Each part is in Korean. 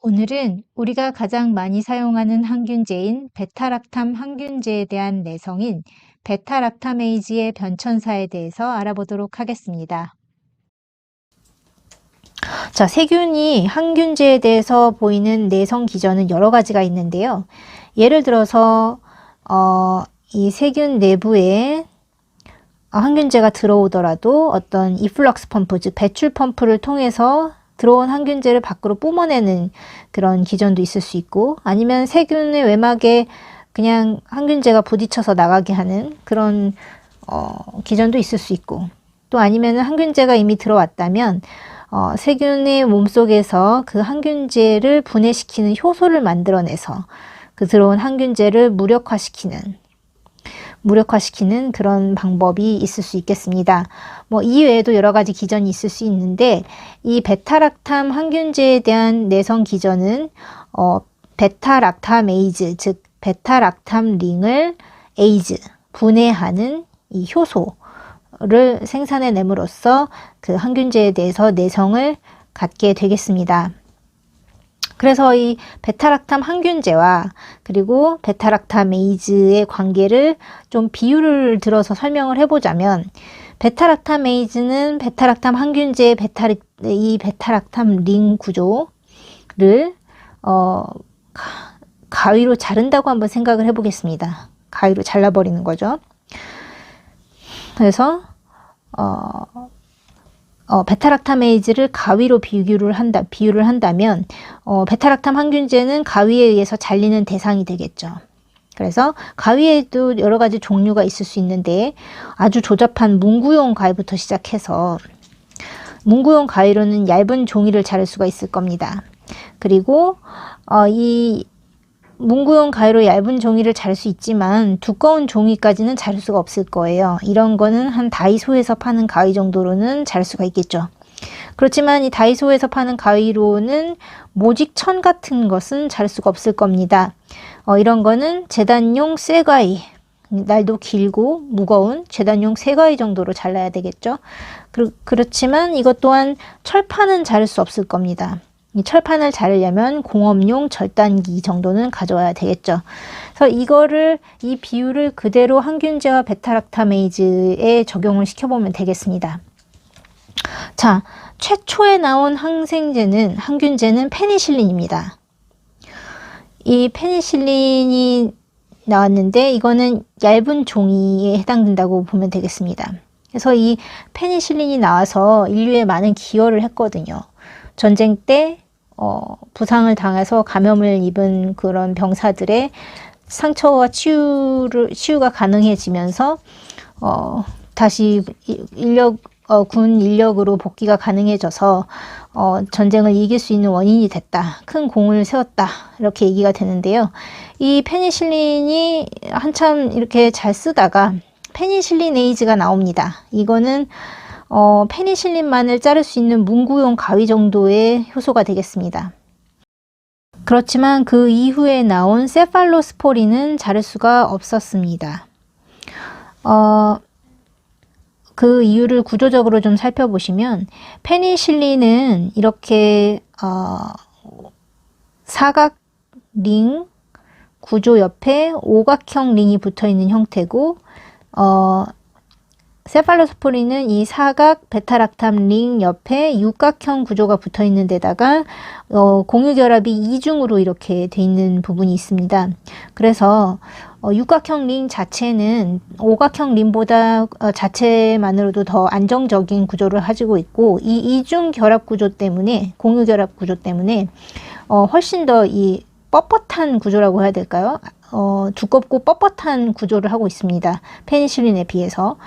오늘은 우리가 가장 많이 사용하는 항균제인 베타락탐 항균제에 대한 내성인 베타락타메이즈의 변천사에 대해서 알아보도록 하겠습니다. 자, 세균이 항균제에 대해서 보이는 내성 기전은 여러 가지가 있는데요. 예를 들어서 이 세균 내부에 항균제가 들어오더라도 어떤 이플럭스 펌프, 즉 배출 펌프를 통해서 들어온 항균제를 밖으로 뿜어내는 그런 기전도 있을 수 있고, 아니면 세균의 외막에 그냥 항균제가 부딪혀서 나가게 하는 그런 기전도 있을 수 있고, 또 아니면 항균제가 이미 들어왔다면 세균의 몸속에서 그 항균제를 분해시키는 효소를 만들어내서 그 들어온 항균제를 무력화시키는 그런 방법이 있을 수 있겠습니다. 이외에도 여러 가지 기전이 있을 수 있는데, 이 베타락탐 항균제에 대한 내성 기전은 베타락타메이즈, 즉 베타락탐링을 분해하는 이 효소를 생산해냄으로써 그 항균제에 대해서 내성을 갖게 되겠습니다. 그래서 이 베타락탐 항균제와 그리고 베타락타메이즈의 관계를 좀 비유를 들어서 설명을 해보자면, 베타락타메이즈는 베타락탐 항균제의 이 베타락탐 링 구조를 가위로 자른다고 한번 생각을 해보겠습니다. 가위로 잘라버리는 거죠. 그래서 베타락타메이즈를 가위로 비유를 한다면 베타락탐 항균제는 가위에 의해서 잘리는 대상이 되겠죠. 그래서 가위에도 여러 가지 종류가 있을 수 있는데, 아주 조잡한 문구용 가위부터 시작해서, 문구용 가위로는 얇은 종이를 자를 수가 있을 겁니다. 그리고 이 문구용 가위로 얇은 종이를 자를 수 있지만 두꺼운 종이까지는 자를 수가 없을 거예요. 이런 거는 한 다이소에서 파는 가위 정도로는 자를 수가 있겠죠. 그렇지만 이 다이소에서 파는 가위로는 모직천 같은 것은 자를 수가 없을 겁니다. 이런 거는 재단용 쇠가위, 날도 길고 무거운 재단용 쇠가위 정도로 잘라야 되겠죠. 그렇지만 이것 또한 철판은 자를 수 없을 겁니다. 이 철판을 자르려면 공업용 절단기 정도는 가져와야 되겠죠. 그래서 이 비율을 그대로 항균제와 베타락타메이즈에 적용을 시켜보면 되겠습니다. 자, 최초에 나온 항균제는 페니실린입니다. 이 페니실린이 나왔는데, 이거는 얇은 종이에 해당된다고 보면 되겠습니다. 그래서 이 페니실린이 나와서 인류에 많은 기여를 했거든요. 전쟁 때 부상을 당해서 감염을 입은 그런 병사들의 상처와 치유가 가능해지면서 다시 군 인력으로 복귀가 가능해져서 전쟁을 이길 수 있는 원인이 됐다, 큰 공을 세웠다, 이렇게 얘기가 되는데요. 이 페니실린이 한참 이렇게 잘 쓰다가 페니실리네이즈가 나옵니다. 이거는 페니실린만을 자를 수 있는 문구용 가위 정도의 효소가 되겠습니다. 그렇지만 그 이후에 나온 세팔로스포린은 자를 수가 없었습니다. 그 이유를 구조적으로 좀 살펴보시면, 페니실린은 이렇게 사각 링 구조 옆에 오각형 링이 붙어 있는 형태고, 세팔로스포린은 이 사각 베타락탐 링 옆에 육각형 구조가 붙어 있는 데다가 공유결합이 이중으로 이렇게 돼 있는 부분이 있습니다. 그래서 육각형 링 자체는 오각형 링보다 자체만으로도 더 안정적인 구조를 가지고 있고, 이 이중 결합 구조 때문에, 공유 결합 구조 때문에 훨씬 더 이 뻣뻣한 구조라고 해야 될까요? 두껍고 뻣뻣한 구조를 하고 있습니다. 페니실린에 비해서.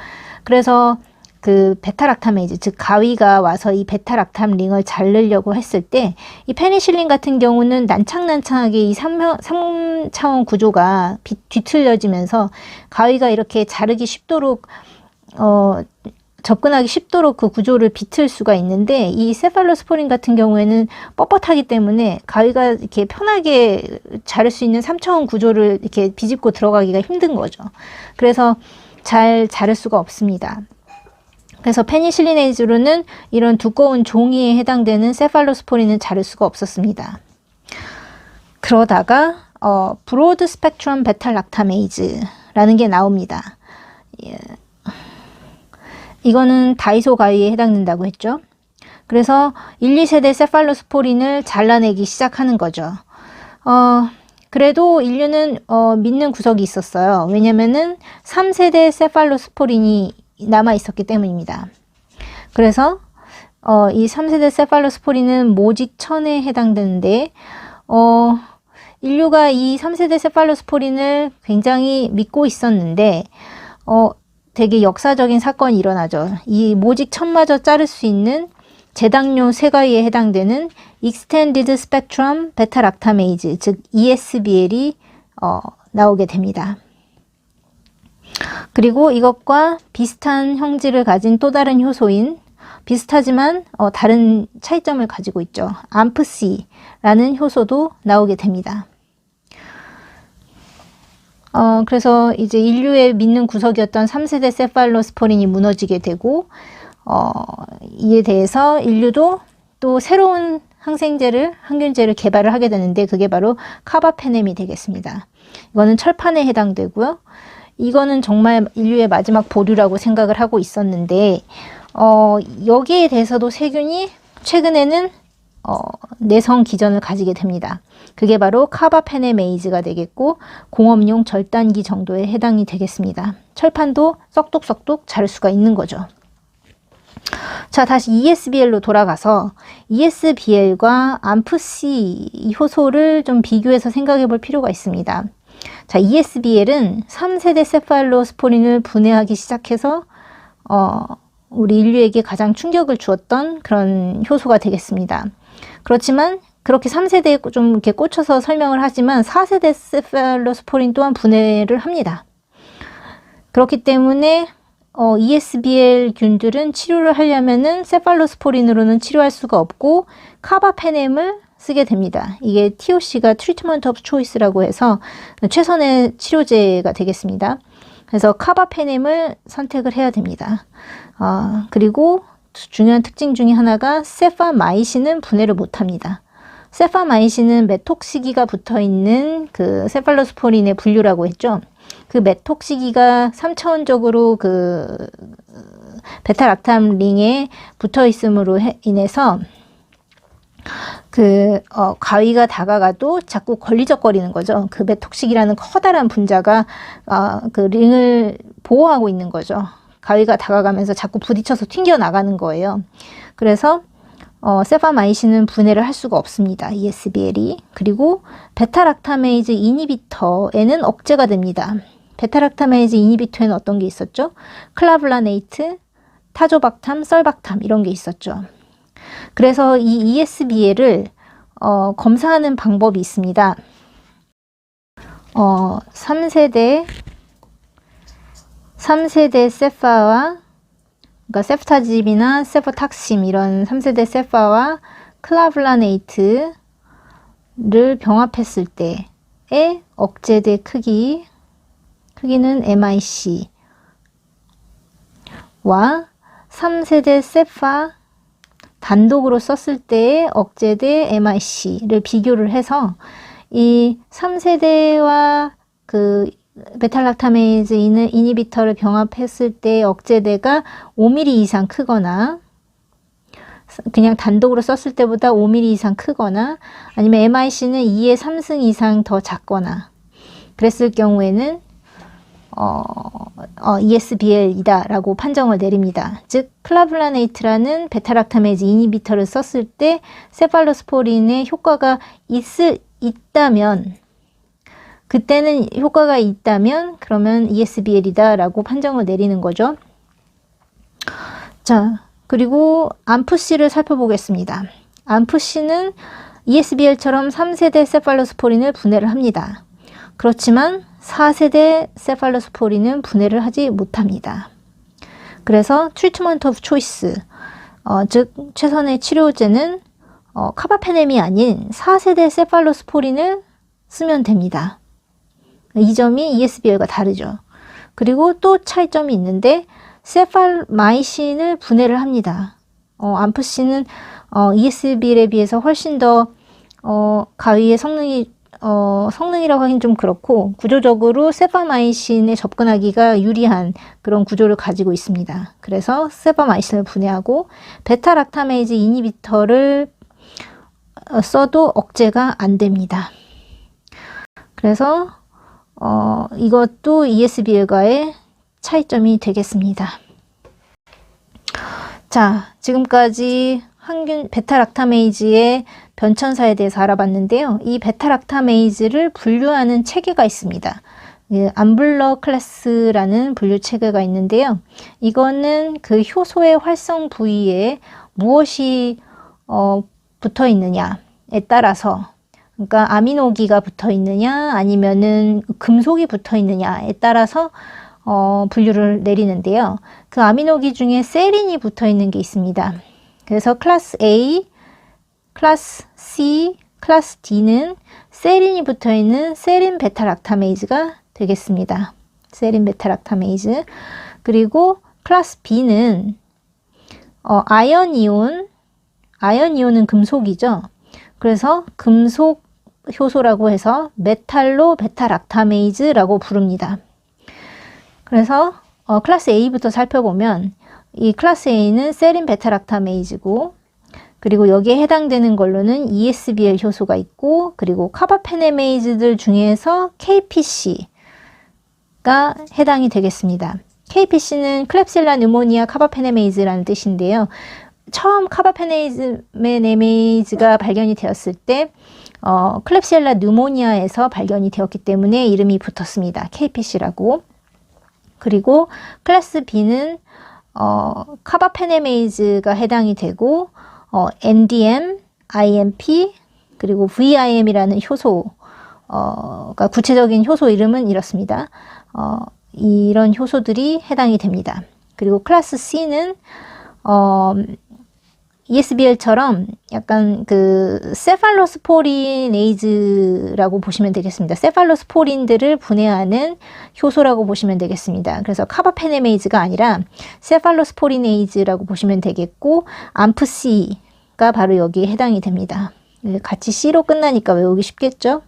그래서 그 베타락타메이즈, 즉 가위가 와서 이 베타락탐 링을 자르려고 했을 때, 이 페니실린 같은 경우는 난창난창하게 이 3차원 구조가 뒤틀려지면서 가위가 이렇게 자르기 쉽도록 접근하기 쉽도록 그 구조를 비틀 수가 있는데, 이 세팔로스포린 같은 경우에는 뻣뻣하기 때문에 가위가 이렇게 편하게 자를 수 있는 3차원 구조를 이렇게 비집고 들어가기가 힘든 거죠. 그래서 잘 자를 수가 없습니다. 그래서 페니실리네이즈로는 이런 두꺼운 종이에 해당되는 세팔로스포린은 자를 수가 없었습니다. 그러다가 브로드 스펙트럼 베탈락타메이즈라는 게 나옵니다. 예. 이거는 다이소 가위에 해당된다고 했죠. 그래서 1, 2세대 세팔로스포린을 잘라내기 시작하는 거죠. 그래도 인류는 믿는 구석이 있었어요. 왜냐면은 3세대 세팔로스포린이 남아 있었기 때문입니다. 그래서 이 3세대 세팔로스포린은 모직 천에 해당되는데 인류가 이 3세대 세팔로스포린을 굉장히 믿고 있었는데 되게 역사적인 사건이 일어나죠. 이 모직 천마저 자를 수 있는 제당류 쇠가위에 해당되는 Extended Spectrum Beta-Lactamase, 즉 ESBL이 나오게 됩니다. 그리고 이것과 비슷한 형질을 가진 또 다른 효소인, 비슷하지만 다른 차이점을 가지고 있죠. AMPC라는 효소도 나오게 됩니다. 그래서 이제 인류의 믿는 구석이었던 3세대 세팔로스포린이 무너지게 되고 이에 대해서 인류도 또 새로운 항균제를 개발을 하게 되는데 그게 바로 카바페넴이 되겠습니다. 이거는 철판에 해당되고요. 이거는 정말 인류의 마지막 보류라고 생각을 하고 있었는데 여기에 대해서도 세균이 최근에는 내성 기전을 가지게 됩니다. 그게 바로 카바페네메이즈가 되겠고 공업용 절단기 정도에 해당이 되겠습니다. 철판도 썩둑썩둑 자를 수가 있는 거죠. 자, 다시 ESBL로 돌아가서 ESBL과 AMPC 효소를 좀 비교해서 생각해 볼 필요가 있습니다. 자, ESBL은 3세대 세팔로스포린을 분해하기 시작해서 우리 인류에게 가장 충격을 주었던 그런 효소가 되겠습니다. 그렇지만 그렇게 3세대에 좀 이렇게 꽂혀서 설명을 하지만 4세대 세팔로스포린 또한 분해를 합니다. 그렇기 때문에 ESBL 균들은 치료를 하려면은 세팔로스포린으로는 치료할 수가 없고 카바페넴을 쓰게 됩니다. 이게 TOC가 Treatment of Choice라고 해서 최선의 치료제가 되겠습니다. 그래서 카바페넴을 선택을 해야 됩니다. 그리고 중요한 특징 중에 하나가 세파마이신은 분해를 못합니다. 세파마이신은 메톡시기가 붙어있는 그 세팔로스포린의 분류라고 했죠. 그 메톡시기가 3차원적으로 그 베타락탐 링에 붙어 있음으로 인해서 가위가 다가가도 자꾸 걸리적거리는 거죠. 그 메톡시기라는 커다란 분자가 그 링을 보호하고 있는 거죠. 가위가 다가가면서 자꾸 부딪혀서 튕겨 나가는 거예요. 그래서 세파마이신은 분해를 할 수가 없습니다. ESBL이. 그리고 베타락타메이즈 이니비터에는 억제가 됩니다. 베타락타메이즈 이니비터에는 어떤 게 있었죠? 클라블라네이트, 타조박탐, 썰박탐 이런 게 있었죠. 그래서 이 ESBL을 검사하는 방법이 있습니다. 3세대 세파와 그러니까 세프타집이나 세포탁심 이런 3세대 세파와 클라블라네이트를 병합했을 때의 억제대 크기는 MIC와 3세대 세파 단독으로 썼을 때의 억제대 MIC를 비교를 해서 이 3세대와 그 베탈락타메이즈 이니비터를 병합했을 때 억제대가 5mm 이상 크거나 그냥 단독으로 썼을 때보다 5mm 이상 크거나 아니면 MIC는 2의 3승 이상 더 작거나 그랬을 경우에는 ESBL이다 라고 판정을 내립니다. 즉 클라블라네이트라는 베타락타메이즈 이니비터를 썼을 때 세팔로스포린의 효과가 있다면 그때는 효과가 있다면 그러면 ESBL이다 라고 판정을 내리는 거죠. 자, 그리고 AMPC를 살펴보겠습니다. AMPC는 ESBL처럼 3세대 세팔로스포린을 분해를 합니다. 그렇지만 4세대 세팔로스포린은 분해를 하지 못합니다. 그래서 Treatment of Choice, 즉 최선의 치료제는 카바페넴이 아닌 4세대 세팔로스포린을 쓰면 됩니다. 이 점이 ESBL과 다르죠. 그리고 또 차이점이 있는데 세팔마이신을 분해를 합니다. AMPC는 ESBL에 비해서 훨씬 더 가위의 성능이 성능이라고 하긴 좀 그렇고 구조적으로 세파마이신에 접근하기가 유리한 그런 구조를 가지고 있습니다. 그래서 세파마이신을 분해하고 베타락타메이즈 이니비터를 써도 억제가 안 됩니다. 그래서 이것도 ESBL과의 차이점이 되겠습니다. 자, 지금까지 베타락타메이즈의 변천사에 대해서 알아봤는데요. 이 베타락타메이즈를 분류하는 체계가 있습니다. 암블러 클래스라는 분류 체계가 있는데요. 이거는 그 효소의 활성 부위에 무엇이 붙어 있느냐에 따라서, 그러니까 아미노기가 붙어 있느냐 아니면은 금속이 붙어 있느냐에 따라서 분류를 내리는데요. 그 아미노기 중에 세린이 붙어 있는 게 있습니다. 그래서 클래스 A, 클래스 C, 클래스 D는 세린이 붙어 있는 세린 베타락타메이즈가 되겠습니다. 세린 베타락타메이즈. 그리고 클래스 B는 아연 이온은 금속이죠. 그래서 금속 효소라고 해서 메탈로 베타락타메이즈라고 부릅니다. 그래서 클래스 A부터 살펴보면 이 클래스 A는 세린 베타락타메이즈고, 그리고 여기에 해당되는 걸로는 ESBL 효소가 있고, 그리고 카바페네메이즈들 중에서 KPC가 해당이 되겠습니다. KPC는 클렙실라 뉴모니아 카바페네메이즈라는 뜻인데요. 처음 카바페네메이즈가 발견이 되었을 때 클렙실라 뉴모니아에서 발견이 되었기 때문에 이름이 붙었습니다. KPC라고. 그리고 클래스 B는 카바페네메이즈가 해당이 되고 NDM, IMP, 그리고 VIM이라는 효소가 구체적인 효소 이름은 이렇습니다. 이런 효소들이 해당이 됩니다. 그리고 클래스 C는 ESBL처럼 약간 그 세팔로스포리네이즈라고 보시면 되겠습니다. 세팔로스포린들을 분해하는 효소라고 보시면 되겠습니다. 그래서 카바페네메이즈가 아니라 세팔로스포리네이즈라고 보시면 되겠고, 암프C가 바로 여기에 해당이 됩니다. 같이 C로 끝나니까 외우기 쉽겠죠?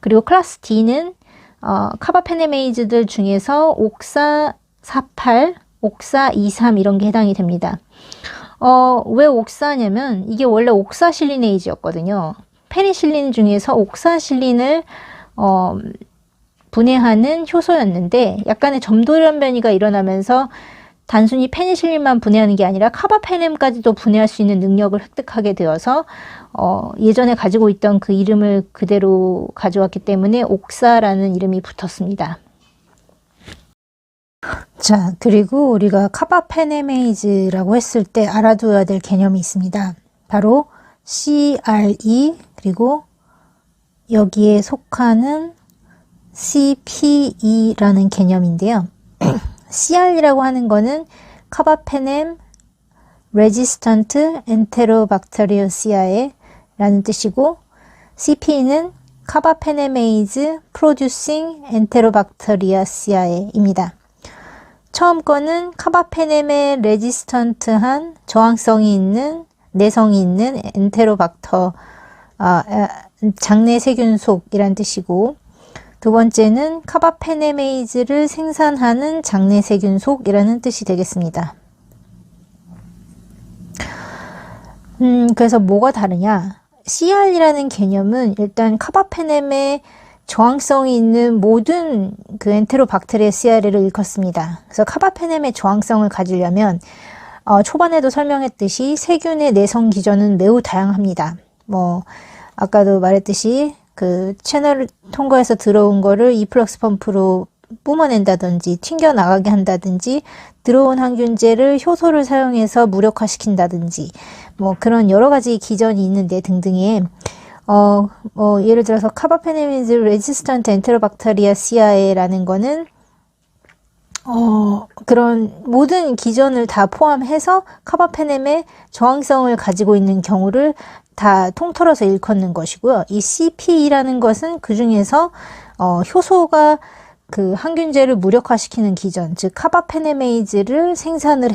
그리고 클래스 D는 카바페네메이즈들 중에서 옥사 48, 옥사 23 이런 게 해당이 됩니다. 왜 옥사냐면 이게 원래 옥사실리네이즈였거든요. 페니실린 중에서 옥사실린을 분해하는 효소였는데 약간의 점도련 변이가 일어나면서 단순히 페니실린만 분해하는 게 아니라 카바페넴까지도 분해할 수 있는 능력을 획득하게 되어서 예전에 가지고 있던 그 이름을 그대로 가져왔기 때문에 옥사라는 이름이 붙었습니다. 자, 그리고 우리가 카바페네메이즈라고 했을 때 알아두어야 될 개념이 있습니다. 바로 CRE, 그리고 여기에 속하는 CPE라는 개념인데요. CRE라고 하는 거는 카바페넴 레지스턴트 엔테로박테리오시아에 라는 뜻이고, CPE는 카바페네메이즈 프로듀싱 엔테로박테리아시아에 입니다. 처음 거는 카바페넴에 레지스턴트한 저항성이 있는, 내성이 있는 엔테로박터, 장내 세균속이란 뜻이고, 두 번째는 카바페네메이즈를 생산하는 장내 세균속이라는 뜻이 되겠습니다. 그래서 뭐가 다르냐? CR이라는 개념은 일단 카바페넴의 저항성이 있는 모든 그 엔테로박테리아시아를 일컫습니다. 그래서 카바페넴의 저항성을 가지려면 초반에도 설명했듯이 세균의 내성 기전은 매우 다양합니다. 아까도 말했듯이 그 채널을 통과해서 들어온 거를 이플럭스 펌프로 뿜어낸다든지 튕겨나가게 한다든지 들어온 항균제를 효소를 사용해서 무력화시킨다든지 그런 여러 가지 기전이 있는데 등등의 예를 들어서 카바페네미즈 레지스턴트 엔테로박테리아시아에라는 거는 그런 모든 기전을 다 포함해서 카바페넴의 저항성을 가지고 있는 경우를 다 통틀어서 일컫는 것이고요. 이 CPE라는 것은 그 중에서 효소가 그 항균제를 무력화시키는 기전, 즉 카바페네메이즈를 생산을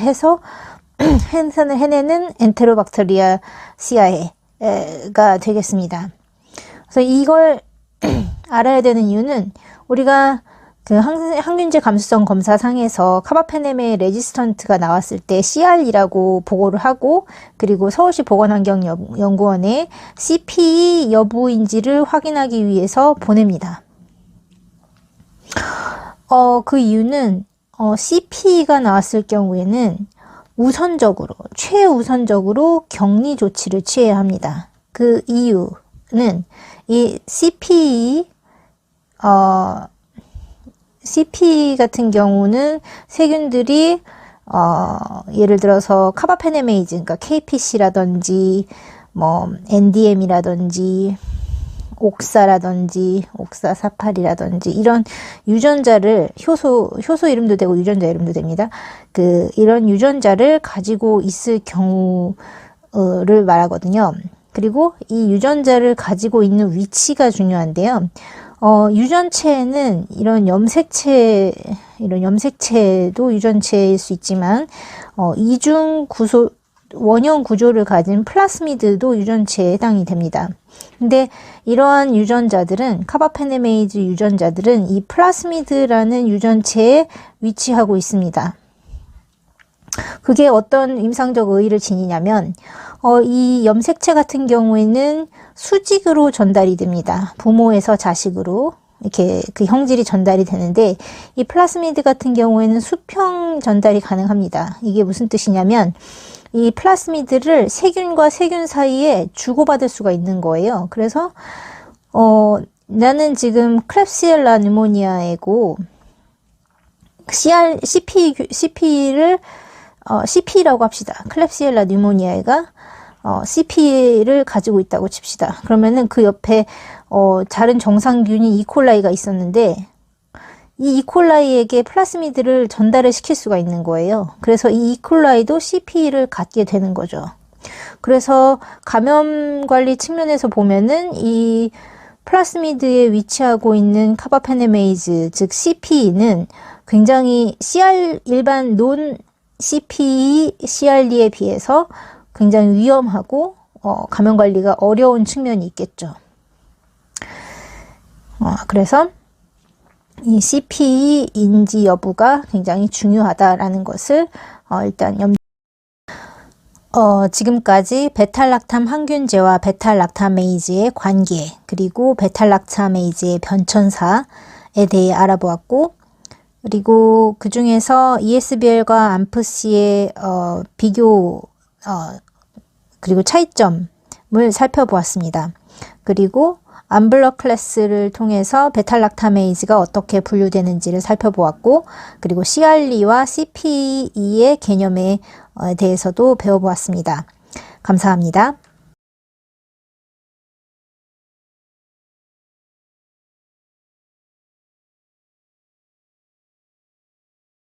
해내는 엔테로박테리아시아에가 되겠습니다. 그래서 이걸 알아야 되는 이유는 우리가 그 항균제 감수성 검사상에서 카바페넴의 레지스턴트가 나왔을 때 CR이라고 보고를 하고 그리고 서울시 보건환경연구원에 CPE 여부인지를 확인하기 위해서 보냅니다. 그 이유는 CPE가 나왔을 경우에는 최우선적으로 격리 조치를 취해야 합니다. 그 이유는 이 CP 같은 경우는 세균들이 예를 들어서 카바페네메이즈, 그러니까 KPC라든지 뭐 NDM이라든지 옥사사팔이라든지 이런 유전자를 효소 이름도 되고 유전자 이름도 됩니다. 이런 유전자를 가지고 있을 경우를 말하거든요. 그리고 이 유전자를 가지고 있는 위치가 중요한데요. 유전체는 이런 염색체도 유전체일 수 있지만, 원형 구조를 가진 플라스미드도 유전체에 해당이 됩니다. 근데 이러한 유전자들은, 카바페네메이즈 유전자들은 이 플라스미드라는 유전체에 위치하고 있습니다. 그게 어떤 임상적 의의를 지니냐면, 이 염색체 같은 경우에는 수직으로 전달이 됩니다. 부모에서 자식으로 이렇게 그 형질이 전달이 되는데, 이 플라스미드 같은 경우에는 수평 전달이 가능합니다. 이게 무슨 뜻이냐면 이 플라스미드를 세균과 세균 사이에 주고받을 수가 있는 거예요. 그래서 나는 지금 클랩시엘라 뉴모니아이고 CP라고 합시다. 클랩시엘라 뉴모니아가 CP를 가지고 있다고 칩시다. 그러면은 그 옆에 다른 정상균인 이콜라이가 있었는데 이 이콜라이에게 플라스미드를 전달을 시킬 수가 있는 거예요. 그래서 이 이콜라이도 CP를 갖게 되는 거죠. 그래서 감염 관리 측면에서 보면은 이 플라스미드에 위치하고 있는 카바페네메이즈, 즉 CP는 굉장히 일반 논 CPE, CRD에 비해서 굉장히 위험하고 감염 관리가 어려운 측면이 있겠죠. 그래서 이 CPE 인지 여부가 굉장히 중요하다라는 것을 일단 지금까지 베탈락탐 항균제와 베탈락타메이즈의 관계, 그리고 베탈락타메이즈의 변천사에 대해 알아보았고, 그리고 그 중에서 ESBL과 암프C의 비교, 그리고 차이점을 살펴보았습니다. 그리고 암블러 클래스를 통해서 베탈락타메이즈가 어떻게 분류되는지를 살펴보았고, 그리고 CR리와 CPE의 개념에 대해서도 배워보았습니다. 감사합니다.